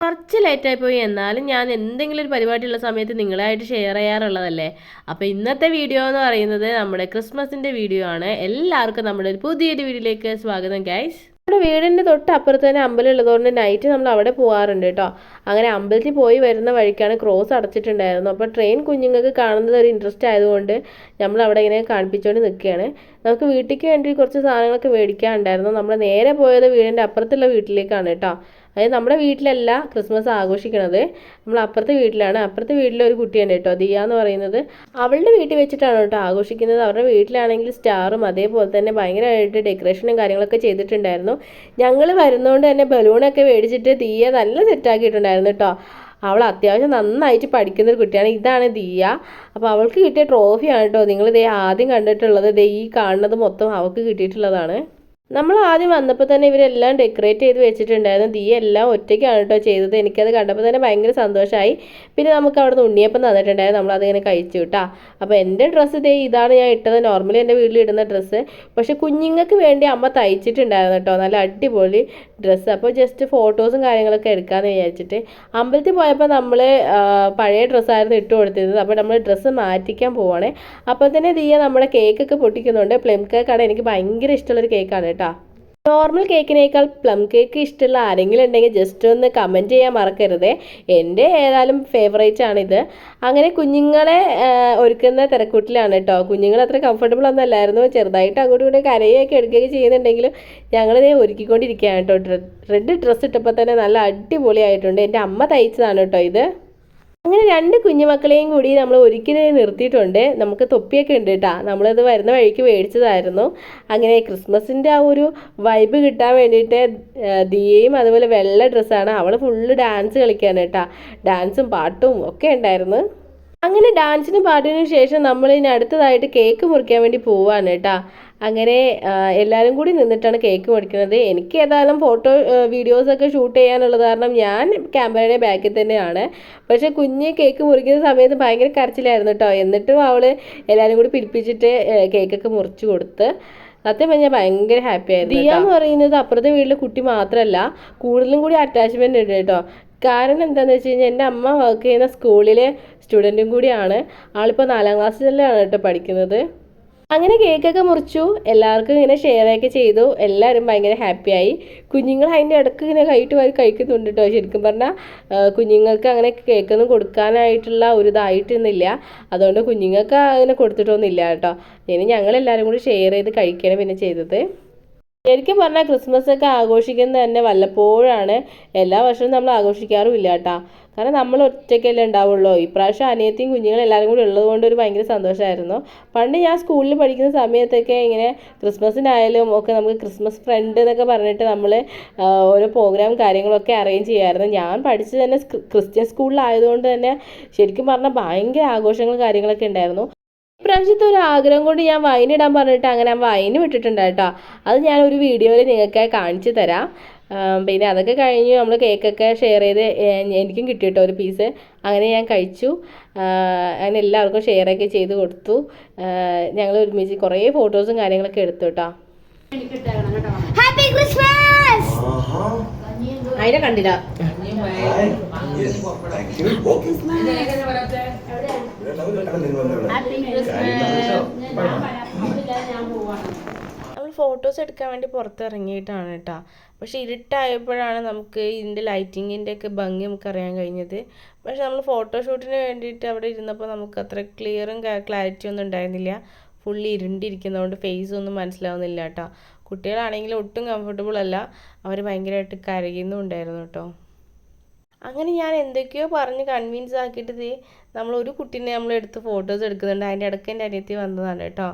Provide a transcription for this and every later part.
കുറച്ച് ലേറ്റായി പോയി, എന്നാലും ഞാൻ എന്തെങ്കിലും ഒരു പരിപാടിയുള്ള സമയത്ത് നിങ്ങളായിട്ട് ഷെയർ ചെയ്യാറുള്ളതല്ലേ. അപ്പോൾ ഇന്നത്തെ വീഡിയോ എന്ന് പറയുന്നത് നമ്മുടെ ക്രിസ്മസിൻ്റെ വീഡിയോ ആണ്. എല്ലാവർക്കും നമ്മുടെ ഒരു പുതിയൊരു വീഡിയോയിലേക്ക് സ്വാഗതം ഗൈസ്. നമ്മുടെ വീടിൻ്റെ തൊട്ട് അപ്പുറത്ത് തന്നെ അമ്പലം ഉള്ളതുകൊണ്ട് നൈറ്റ് നമ്മൾ അവിടെ പോകാറുണ്ട് കേട്ടോ. അങ്ങനെ അമ്പലത്തിൽ പോയി വരുന്ന വഴിക്കാണ് ക്രോസ് അടച്ചിട്ടുണ്ടായിരുന്നു. അപ്പോൾ ട്രെയിൻ കുഞ്ഞുങ്ങൾക്ക് കാണുന്നത് ഒരു ഇൻട്രസ്റ്റ് ആയതുകൊണ്ട് നമ്മൾ അവിടെ ഇങ്ങനെ കാണിപ്പിച്ചുകൊണ്ട് നിൽക്കുകയാണ്. നമുക്ക് വീട്ടിലേക്ക് വേണ്ടി കുറച്ച് സാധനങ്ങളൊക്കെ മേടിക്കാനുണ്ടായിരുന്നു. നമ്മൾ നേരെ പോയത് വീടിൻ്റെ അപ്പുറത്തുള്ള വീട്ടിലേക്കാണ് കേട്ടോ. അതായത് നമ്മുടെ വീട്ടിലല്ല ക്രിസ്മസ് ആഘോഷിക്കണത്, നമ്മൾ അപ്പുറത്തെ വീട്ടിലാണ്. അപ്പുറത്തെ വീട്ടിലെ ഒരു കുട്ടിയുണ്ട് കേട്ടോ, ദിയ എന്ന് പറയുന്നത്. അവളുടെ വീട്ടിൽ വെച്ചിട്ടാണ് കേട്ടോ ആഘോഷിക്കുന്നത്. അവരുടെ വീട്ടിലാണെങ്കിൽ സ്റ്റാറും അതേപോലെ തന്നെ ഭയങ്കരമായിട്ട് ഡെക്കറേഷനും കാര്യങ്ങളൊക്കെ ചെയ്തിട്ടുണ്ടായിരുന്നു. ഞങ്ങൾ വരുന്നതുകൊണ്ട് തന്നെ ബലൂണൊക്കെ മേടിച്ചിട്ട് ദിയ നല്ല സെറ്റാക്കിയിട്ടുണ്ടായിരുന്നു കേട്ടോ. അവൾ അത്യാവശ്യം നന്നായിട്ട് പഠിക്കുന്ന ഒരു കുട്ടിയാണ്. ഇതാണ് ദിയ. അപ്പോൾ അവൾക്ക് കിട്ടിയ ട്രോഫിയാണ് കേട്ടോ നിങ്ങളിതേ ആദ്യം കണ്ടിട്ടുള്ളത്. ദേ ഈ കാണുന്നത് മൊത്തം അവൾക്ക് കിട്ടിയിട്ടുള്ളതാണ്. നമ്മൾ ആദ്യം വന്നപ്പോൾ തന്നെ ഇവരെല്ലാം ഡെക്കറേറ്റ് ചെയ്ത് വെച്ചിട്ടുണ്ടായിരുന്നു. ദിയ എല്ലാം ഒറ്റയ്ക്കാണ് കേട്ടോ ചെയ്തത്. എനിക്കത് കണ്ടപ്പോൾ തന്നെ ഭയങ്കര സന്തോഷമായി. പിന്നെ നമുക്ക് അവിടെ നിന്ന് ഉണ്ണിയപ്പം തന്നിട്ടുണ്ടായിരുന്നു, നമ്മളതിങ്ങനെ കഴിച്ചു കേട്ടോ. അപ്പോൾ എൻ്റെ ഡ്രസ്സ് ഇതാണ് ഞാൻ ഇട്ടത്. നോർമലി എൻ്റെ വീട്ടിൽ ഇടുന്ന ഡ്രസ്സ്, പക്ഷേ കുഞ്ഞുങ്ങൾക്ക് വേണ്ടി അമ്മ തയ്ച്ചിട്ടുണ്ടായിരുന്നു കേട്ടോ, നല്ല അടിപൊളി ഡ്രസ്സ്. അപ്പോൾ ജസ്റ്റ് ഫോട്ടോസും കാര്യങ്ങളൊക്കെ എടുക്കാമെന്ന് വിചാരിച്ചിട്ട് അമ്പലത്തിൽ പോയപ്പോൾ നമ്മൾ പഴയ ഡ്രസ്സായിരുന്നു ഇട്ട് കൊടുത്തിരുന്നത്. അപ്പോൾ നമ്മൾ ഡ്രസ്സ് മാറ്റിക്കാൻ പോവാണ്. അപ്പോൾ തന്നെ ദിയ നമ്മുടെ കേക്കൊക്കെ പൊട്ടിക്കുന്നുണ്ട്. പ്ലം കേക്കാണ്, എനിക്ക് ഭയങ്കര ഇഷ്ടമുള്ളൊരു കേക്കാണ് കേട്ടോ. നോർമൽ കേക്കിനേക്കാൾ പ്ലം കേക്ക് ഇഷ്ടമുള്ള ആരെങ്കിലും ഉണ്ടെങ്കിൽ ജസ്റ്റ് ഒന്ന് കമൻറ്റ് ചെയ്യാൻ മറക്കരുത്. എൻ്റെ ഏതായാലും ഫേവറേറ്റ് ആണിത്. അങ്ങനെ കുഞ്ഞുങ്ങളെ ഒരുക്കുന്ന തിരക്കൂട്ടിലാണ് കേട്ടോ. കുഞ്ഞുങ്ങൾ അത്ര കംഫർട്ടബിൾ ഒന്നും അല്ലായിരുന്നു. ചെറുതായിട്ട് അങ്ങോട്ടും ഇങ്ങോട്ട് കരയൊക്കെ എടുക്കുകയൊക്കെ ചെയ്യുന്നുണ്ടെങ്കിലും ഞങ്ങളിതേ ഒരുക്കിക്കൊണ്ടിരിക്കുകയാണ് കേട്ടോ. റെഡ് ഡ്രസ്സ് ഇട്ടപ്പോൾ തന്നെ നല്ല അടിപൊളിയായിട്ടുണ്ട്. എൻ്റെ അമ്മ തയ്ച്ചതാണ് കേട്ടോ ഇത്. അങ്ങനെ രണ്ട് കുഞ്ഞുമക്കളെയും കൂടി നമ്മൾ ഒരിക്കലും നിർത്തിയിട്ടുണ്ട്. നമുക്ക് തൊപ്പിയൊക്കെ ഉണ്ട് കേട്ടോ, നമ്മളത് വരുന്ന വഴിക്ക് മേടിച്ചതായിരുന്നു. അങ്ങനെ ക്രിസ്മസിൻ്റെ ആ ഒരു വൈബ് കിട്ടാൻ വേണ്ടിയിട്ട് ദിയയും അതുപോലെ വെള്ള ഡ്രസ്സാണ്. അവൾ ഫുള്ള് ഡാൻസ് കളിക്കാൻ കേട്ടോ, ഡാൻസും പാട്ടും ഒക്കെ ഉണ്ടായിരുന്നു. അങ്ങനെ ഡാൻസിനും പാട്ടിനും ശേഷം നമ്മൾ ഇനി അടുത്തതായിട്ട് കേക്ക് മുറിക്കാൻ വേണ്ടി പോവാണ് കേട്ടോ. അങ്ങനെ എല്ലാവരും കൂടി നിന്നിട്ടാണ് കേക്ക് മുറിക്കുന്നത്. എനിക്ക് ഏതായാലും ഫോട്ടോ വീഡിയോസൊക്കെ ഷൂട്ട് ചെയ്യാനുള്ളത് കാരണം ഞാൻ ക്യാമറയുടെ ബാക്കിൽ തന്നെയാണ്. പക്ഷേ കുഞ്ഞ് കേക്ക് മുറിക്കുന്ന സമയത്ത് ഭയങ്കര കരച്ചിലായിരുന്നു കേട്ടോ. എന്നിട്ടും അവൾ എല്ലാവരും കൂടി പിടിപ്പിച്ചിട്ട് കേക്കൊക്കെ മുറിച്ച് കൊടുത്ത്. സത്യം പറഞ്ഞാൽ ഭയങ്കര ഹാപ്പി ആയിരുന്നു. ദിയ എന്ന് പറയുന്നത് അപ്പുറത്തെ വീട്ടിലെ കുട്ടി മാത്രമല്ല, കൂടുതലും കൂടി അറ്റാച്ച്മെൻ്റ് ഉണ്ട് കേട്ടോ. കാരണം എന്താണെന്ന് വെച്ച് കഴിഞ്ഞാൽ എൻ്റെ അമ്മ വർക്ക് ചെയ്യുന്ന സ്കൂളിലെ സ്റ്റുഡൻറ്റും കൂടിയാണ്. ആളിപ്പോൾ 4ാം ക്ലാസ്സിലാണ് കേട്ടോ പഠിക്കുന്നത്. അങ്ങനെ കേക്കൊക്കെ മുറിച്ചു, എല്ലാവർക്കും ഇങ്ങനെ ഷെയറൊക്കെ ചെയ്തു. എല്ലാവരും ഭയങ്കര ഹാപ്പിയായി. കുഞ്ഞുങ്ങൾ അതിൻ്റെ ഇടയ്ക്ക് ഇങ്ങനെ കൈയിട്ട് വാരി കഴിക്കുന്നുണ്ട് കേട്ടോ. ശരിക്കും പറഞ്ഞാൽ കുഞ്ഞുങ്ങൾക്ക് അങ്ങനെ കേക്കൊന്നും കൊടുക്കാനായിട്ടുള്ള ഒരു ഇതായിട്ടൊന്നുമില്ല. അതുകൊണ്ട് കുഞ്ഞുങ്ങൾക്ക് അങ്ങനെ കൊടുത്തിട്ടൊന്നുമില്ല കേട്ടോ. ഇനി ഞങ്ങളെല്ലാവരും കൂടി ഷെയർ ചെയ്ത് കഴിക്കുകയാണ് പിന്നെ ചെയ്തത്. ശരിക്കും പറഞ്ഞാൽ ക്രിസ്മസ് ഒക്കെ ആഘോഷിക്കുന്നത് തന്നെ വല്ലപ്പോഴാണ്. എല്ലാ വർഷവും നമ്മൾ ആഘോഷിക്കാറുമില്ല കേട്ടോ. കാരണം നമ്മൾ ഒറ്റയ്ക്കല്ലേ ഉണ്ടാവുള്ളൂ. ഇപ്രാവശ്യം അനിയത്തിയും കുഞ്ഞുങ്ങളും എല്ലാവരും കൂടി ഉള്ളതുകൊണ്ട് ഒരു ഭയങ്കര സന്തോഷമായിരുന്നു. പണ്ട് ഞാൻ സ്കൂളിൽ പഠിക്കുന്ന സമയത്തൊക്കെ ഇങ്ങനെ ക്രിസ്മസിനായാലും ഒക്കെ നമുക്ക് ക്രിസ്മസ് ഫ്രണ്ട് എന്നൊക്കെ പറഞ്ഞിട്ട് നമ്മൾ ഓരോ പ്രോഗ്രാം കാര്യങ്ങളൊക്കെ അറേഞ്ച് ചെയ്യുമായിരുന്നു. ഞാൻ പഠിച്ചത് തന്നെ ക്രിസ്ത്യൻ സ്കൂളിലായതുകൊണ്ട് തന്നെ ശരിക്കും പറഞ്ഞാൽ ഭയങ്കര ആഘോഷങ്ങൾ കാര്യങ്ങളൊക്കെ ഉണ്ടായിരുന്നു. ഇപ്രാവശ്യത്തെ ഒരു ആഗ്രഹം കൊണ്ട് ഞാൻ വൈനിടാൻ പറഞ്ഞിട്ട് അങ്ങനെ വൈന് വിട്ടിട്ടുണ്ട് കേട്ടോ. അത് ഞാനൊരു വീഡിയോയിൽ നിങ്ങൾക്ക് കാണിച്ചു തരാം. പിന്നെ അതൊക്കെ കഴിഞ്ഞ് നമ്മൾ കേക്കൊക്കെ ഷെയർ ചെയ്ത് എനിക്കും കിട്ടി കേട്ടോ ഒരു പീസ്. അങ്ങനെ ഞാൻ കഴിച്ചു. അങ്ങനെ എല്ലാവർക്കും ഷെയറൊക്കെ ചെയ്ത് കൊടുത്തു. ഞങ്ങൾ ഒരുമിച്ച് കുറേ ഫോട്ടോസും കാര്യങ്ങളൊക്കെ എടുത്തു കേട്ടോ. Happy Christmas. അതിനെ കണ്ടില്ല. നമ്മൾ ഫോട്ടോസ് എടുക്കാൻ വേണ്ടി പുറത്തിറങ്ങിയിട്ടാണ് കേട്ടോ. പക്ഷെ ഇരുട്ടായപ്പോഴാണ് നമുക്ക് ഇതിൻ്റെ ലൈറ്റിങ്ങിൻ്റെ ഒക്കെ ഭംഗി നമുക്ക് അറിയാൻ കഴിഞ്ഞത്. പക്ഷെ നമ്മൾ ഫോട്ടോഷൂട്ടിന് വേണ്ടിയിട്ട് അവിടെ ഇരുന്നപ്പോൾ നമുക്ക് അത്ര ക്ലിയറും ക്ലാരിറ്റി ഒന്നും ഉണ്ടായിരുന്നില്ല. ഫുള്ളി ഇരുണ്ടിരിക്കുന്നതുകൊണ്ട് ഫേസ് ഒന്നും മനസ്സിലാവുന്നില്ല കേട്ടോ. കുട്ടികളാണെങ്കിലും ഒട്ടും കംഫർട്ടബിൾ അല്ല, അവർ ഭയങ്കരമായിട്ട് കരയുന്നുണ്ടായിരുന്നു കേട്ടോ. അങ്ങനെ ഞാൻ എന്തൊക്കെയോ പറഞ്ഞ് കൺവിൻസ് ആക്കിയിട്ട് നമ്മൾ ഒരു കുട്ടീനെ നമ്മൾ എടുത്ത് ഫോട്ടോസ് എടുക്കുന്നുണ്ട്. അതിൻ്റെ ഇടയ്ക്ക് എൻ്റെ അനിയത്തി വന്നതാണ് കേട്ടോ.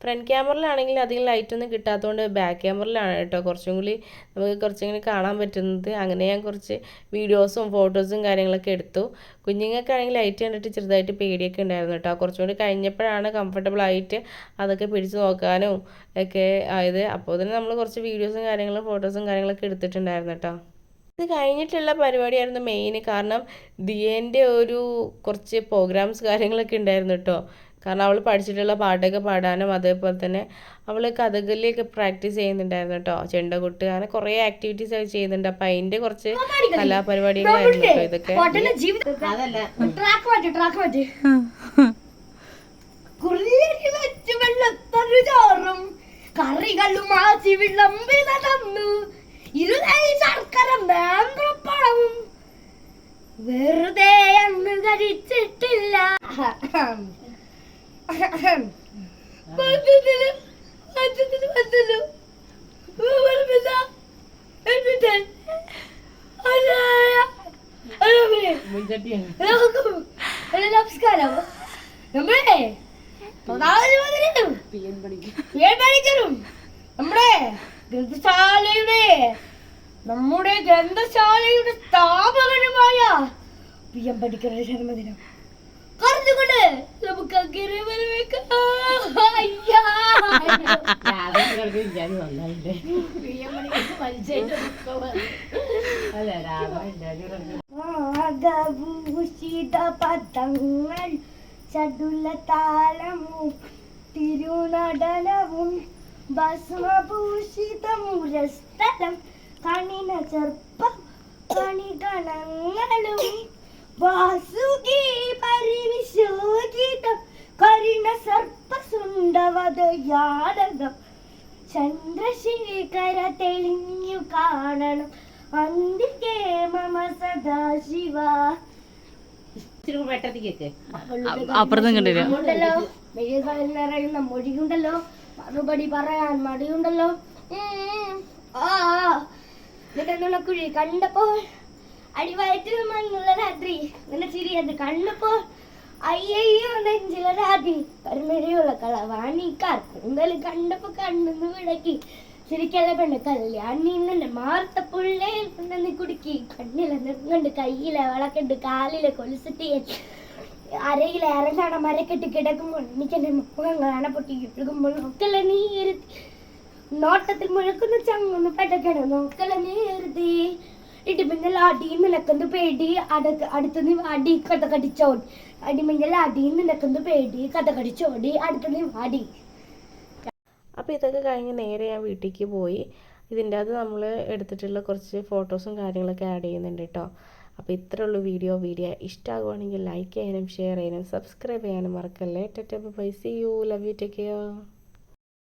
ഫ്രണ്ട് ക്യാമറയിലാണെങ്കിൽ അധികം ലൈറ്റൊന്നും കിട്ടാത്തതുകൊണ്ട് ബാക്ക് ക്യാമറയിലാണ് കേട്ടോ കുറച്ചും കൂടി നമുക്ക് കുറച്ചും കൂടി കാണാൻ പറ്റുന്നത്. അങ്ങനെ ഞാൻ കുറച്ച് വീഡിയോസും ഫോട്ടോസും കാര്യങ്ങളൊക്കെ എടുത്തു. കുഞ്ഞുങ്ങൾക്കാണെങ്കിൽ ലൈറ്റ് കണ്ടിട്ട് ചെറുതായിട്ട് പേടിയൊക്കെ ഉണ്ടായിരുന്നു കേട്ടോ. കുറച്ചും കൂടി കഴിഞ്ഞപ്പോഴാണ് കംഫർട്ടബിൾ ആയിട്ട് അതൊക്കെ പിടിച്ച് നോക്കാനും ഒക്കെ ആയത്. അപ്പോൾ തന്നെ നമ്മൾ കുറച്ച് വീഡിയോസും കാര്യങ്ങളും ഫോട്ടോസും കാര്യങ്ങളൊക്കെ എടുത്തിട്ടുണ്ടായിരുന്നു കേട്ടോ. ഇത് കഴിഞ്ഞിട്ടുള്ള പരിപാടിയായിരുന്നു മെയിൻ. കാരണം ദിയേൻ്റെ ഒരു കുറച്ച് പ്രോഗ്രാംസ് കാര്യങ്ങളൊക്കെ ഉണ്ടായിരുന്നു കേട്ടോ. കാരണം അവൾ പഠിച്ചിട്ടുള്ള പാട്ടൊക്കെ പാടാനും അതേപോലെ തന്നെ അവൾ കഥകളിയൊക്കെ പ്രാക്ടീസ് ചെയ്യുന്നുണ്ടായിരുന്നു കേട്ടോ. ചെണ്ടകൊട്ട് അങ്ങനെ കുറേ ആക്ടിവിറ്റീസ് ഒക്കെ ചെയ്യുന്നുണ്ട്. അപ്പം അതിൻ്റെ കുറച്ച് കലാപരിപാടികളായിരുന്നു കേട്ടോ ഇതൊക്കെ. കറികളും മാറ്റി വിളമ്പിന തന്നു ശർക്കര നേന്ത്രപ്പഴവും വെറുതെ അന്ന് കഴിച്ചിട്ടില്ല. നമസ്കാരം. നമ്മളെ നമ്മുടെ ഗ്രന്ഥശാലയുടെ സ്ഥാപകനുമായ PM പണിക്കരുടെ ജന്മദിനം പറഞ്ഞുകൊണ്ട് നമുക്ക് അങ്ങനെ പദങ്ങൾ ചടുല താളവും തിരുനടനവും ഭസ്മഭൂഷിതമുരസ്ഥലം കണിന ചെറുപ്പം കണിഗണങ്ങളും വാസുകി പരിവിശോചിതം കരിണ സർപ്പസുണ്ടവതയാടകം ചന്ദ്രശേഖര തെളിഞ്ഞു കാണണം അന്തികേ മമ സദാശിവ. അപ്പുറത്തുണ്ടല്ലോ മൊഴിയുണ്ടല്ലോ, മറുപടി പറയാൻ മടിയുണ്ടല്ലോ. കുഴി കണ്ടപ്പോൾ അടിവയറ്റിൽ മണ്ണുള്ള രാത്രി നിന്നെ ചിരിയത് കണ്ടപ്പോൾ അയ്യോ നെഞ്ചില രാത്രി കരുമഴയുള്ള കളവാണിക്കാർ കൂന്തൽ കണ്ടപ്പോ കണ്ണെന്ന് വിടക്കി ശരിക്കല്ല പെണ്ണ് കല്യാണി നിന്നെ മാർത്ത പുള്ളയിൽ കൊണ്ടെന്ന് കുടുക്കി കണ്ണിലെ നെറുങ്ങണ്ട് കയ്യിലെ വളക്കെട്ട് കാലിലെ കൊലുസിട്ട് അരയിലെ അരങ്ങാണ മരക്കെട്ട് കിടക്കുമ്പോൾ എനിക്കെന്റെ മുഖം കാണപ്പൊട്ടി ഒഴുകുമ്പോൾ നോക്കല നീ ഇരുത്തി നോട്ടത്തിൽ മുഴക്കുന്ന ചങ്ങൊന്ന് പെട്ടക്കണം നോക്കല നീ ഇരുത്തി ഇടിമിന്നൽ അടി നിനക്കൊന്ന് പേടി അടുത്ത് നീ വാടി കഥ കടിച്ചോടി അടിമിന്നൽ അടി നിനക്കൊന്ന് പേടി കഥ കടിച്ചോടി അടുത്ത് നീ വാടി. അപ്പോൾ ഇതൊക്കെ കഴിഞ്ഞ് നേരെ ഞാൻ വീട്ടിലേക്ക് പോയി. ഇതിൻ്റെ അത് നമ്മൾ എടുത്തിട്ടുള്ള കുറച്ച് ഫോട്ടോസും കാര്യങ്ങളൊക്കെ ആഡ് ചെയ്യുന്നുണ്ട് കേട്ടോ. അപ്പോൾ ഇത്രേ ഉള്ളൂ വീഡിയോ ഇഷ്ടമാകുവാണെങ്കിൽ ലൈക്ക് ചെയ്യാനും ഷെയർ ചെയ്യാനും സബ്സ്ക്രൈബ് ചെയ്യാനും മറക്കല്ലേ. Tata bye, see you, love you, take care.